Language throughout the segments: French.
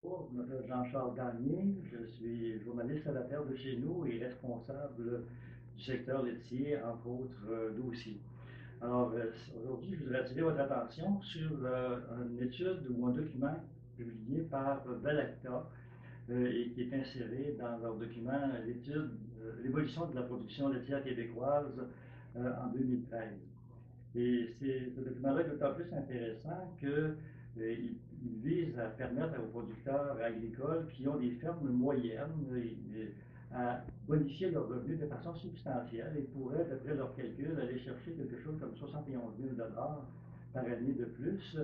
Bonjour, je m'appelle Jean-Charles Gagné, je suis journaliste à la Terre de chez nous et responsable du secteur laitier, entre autres dossiers. Alors, aujourd'hui, je voudrais attirer votre attention sur une étude ou un document publié par Belacta et qui est inséré dans leur document l'étude L'évolution de la production laitière québécoise en 2013. Et ce document-là est d'autant plus intéressant qu'il vise à permettre aux producteurs agricoles qui ont des fermes moyennes à bonifier leurs revenus de façon substantielle et pourraient, d'après leurs calculs, aller chercher quelque chose comme 71 000 par année de plus,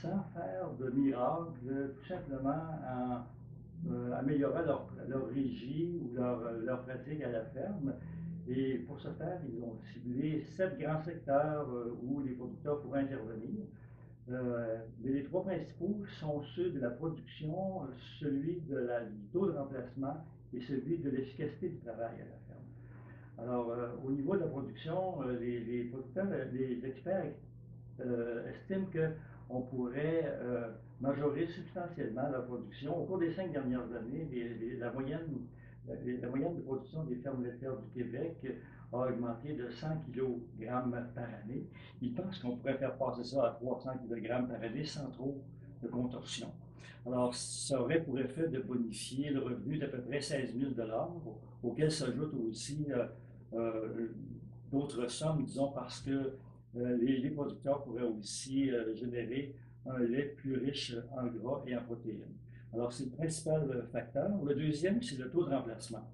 sans faire de miracle, tout simplement en améliorant leur régie ou leur pratique à la ferme. Et pour ce faire, ils ont ciblé 7 grands secteurs où les producteurs pourraient intervenir. Mais les trois principaux sont ceux de la production, celui du taux de remplacement et celui de l'efficacité du travail à la ferme. Alors, au niveau de la production, les producteurs, les experts estiment qu'on pourrait majorer substantiellement la production. Au cours des 5 dernières années, la moyenne de production des fermes laitières du Québec a augmenté de 100 kg par année. Ils pensent qu'on pourrait faire passer ça à 300 kg par année sans trop de contorsion. Alors, ça aurait pour effet de bonifier le revenu d'à peu près 16 000 auquel s'ajoutent aussi d'autres sommes, disons, parce que les producteurs pourraient aussi générer un lait plus riche en gras et en protéines. Alors, c'est le principal facteur. Le deuxième, c'est le taux de remplacement.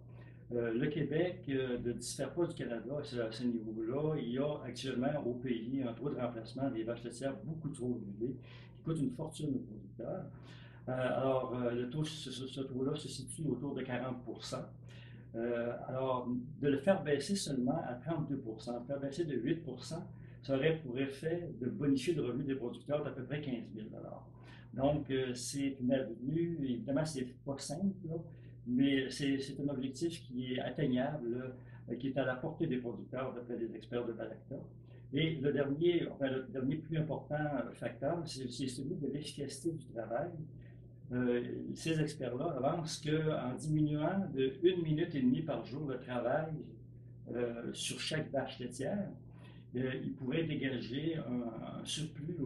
Le Québec ne diffère pas du Canada à ce niveau-là. Il y a actuellement au pays un taux de remplacement des vaches laitières beaucoup trop élevé, qui coûte une fortune aux producteurs. Ce taux-là se situe autour de 40. Alors, de le faire baisser seulement à 32 de faire baisser de 8 ça aurait pour effet de bonifier le revenu des producteurs d'à peu près 15 000 Donc, c'est une avenue, évidemment, c'est pas simple, là, mais c'est un objectif qui est atteignable, qui est à la portée des producteurs, d'après les experts de Balacta. Et le dernier plus important facteur, c'est celui de l'efficacité du travail. Ces experts-là avancent qu'en diminuant de 1 minute et demie par jour le travail sur chaque vache laitière, ils pourraient dégager un surplus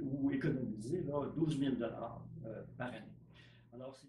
ou économiser là, 12 000 par année. Alors, c'est